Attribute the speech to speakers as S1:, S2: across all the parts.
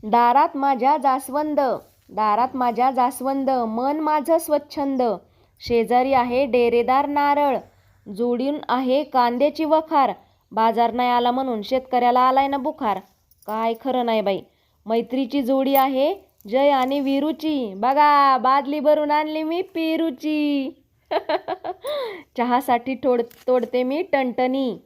S1: दारात माझ्या जास्वंद, दारात माझ्या जास्वंद, मन माझं स्वच्छंद. शेजारी आहे डेरेदार नारळ, जोडून आहे कांद्याची वखार. बाजार नाही आला म्हणून शेतकऱ्याला आलाय ना बुखार. काय खरं नाही बाई. मैत्रीची जोडी आहे जय आणि वीरूची. बघा बादली भरून आणली मी पेरूची. चहासाठी तोडते मी टणटणी,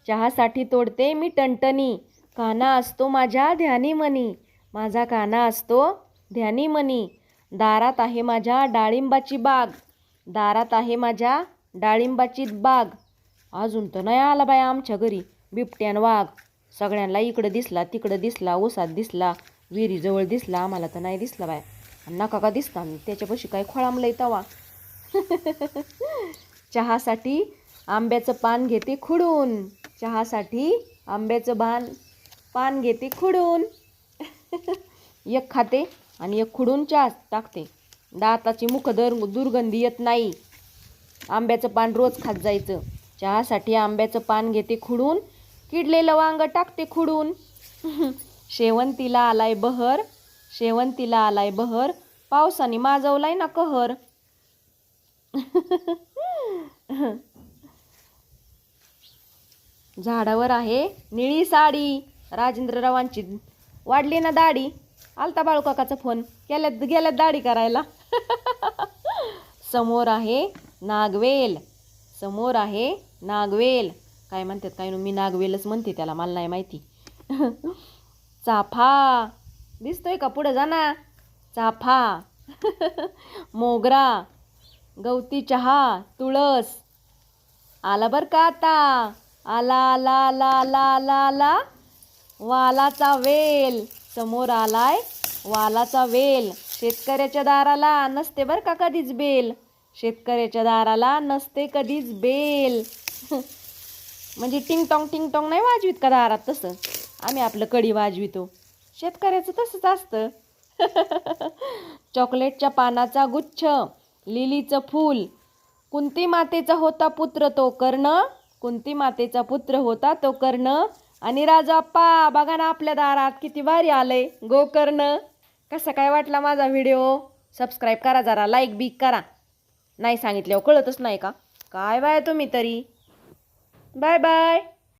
S1: चहासाठी तोडते मी टणटणी. काना असतो माझ्या ध्यानी मनी, माझा काना असतो ध्यानी मनी. दारात आहे माझ्या डाळिंबाची बाग, दारात आहे माझ्या डाळिंबाची बाग. अजून तर नाही आला बाय आमच्या घरी बिबट्यान वाघ. सगळ्यांना इकडं दिसला तिकडं दिसला, ओसात दिसला, विहिरीजवळ दिसला, आम्हाला तर नाही दिसला बाय. नका का दिसता मी त्याच्यापाशी काय खोळांबलंय तवा. चहासाठी आंब्याचं पान घेते खुडून, चहासाठी आंब्याचं पान घेते खुडून. एक खाते आणि एक खुडून चहा टाकते. दाताची मुख दुर्गंधी येत नाही. आंब्याचं पान रोज खात जायचं. चहासाठी आंब्याचं पान घेते खुडून, किडलेलं वांग टाकते खुडून. शेवंतीला आलाय बहर, शेवंतीला आलाय बहर, पावसाने माजवलाय ना कहर. झाडावर आहे निळी साडी, राजेंद्ररावांची वाढली ना दाढी. आलता बाळू काकाचा फोन, गेल्यात दाढी करायला. समोर आहे नागवेल, समोर आहे नागवेल. काय म्हणतात काय मी नागवेलच म्हणते त्याला, मला नाही माहिती. चाफा दिसतोय का पुढं जाना, चाफा. मोगरा, गवती चहा, तुळस. आला बर का आता, आला आला आला आला आला आला वालाचा वेल. समोर आलाय वालाचा वेल. शेतकऱ्याच्या दाराला नसते बर का कधीच बेल, शेतकऱ्याच्या दाराला नसते कधीच बेल. म्हणजे टिंग टॉंग नाही वाजवीत का दारात, तसं आम्ही आपलं कडी वाजवितो. शेतकऱ्याचं तसंच असतं. चॉकलेटच्या पानाचा गुच्छ, लिलीचं फूल. कुंती मातेचा होता पुत्र तो कर्ण, कुंती मातेचा पुत्र होता तो कर्ण. आणि राजाप्पा बघा ना आपल्या दारात किती भारी आलंय गोकर्ण. कसा काय वाटला माझा व्हिडिओ? सबस्क्राईब करा, जरा लाईक बिक करा. नाही सांगितल्यावर कळतच नाही का काय बाय तुम्ही तरी. Bye bye.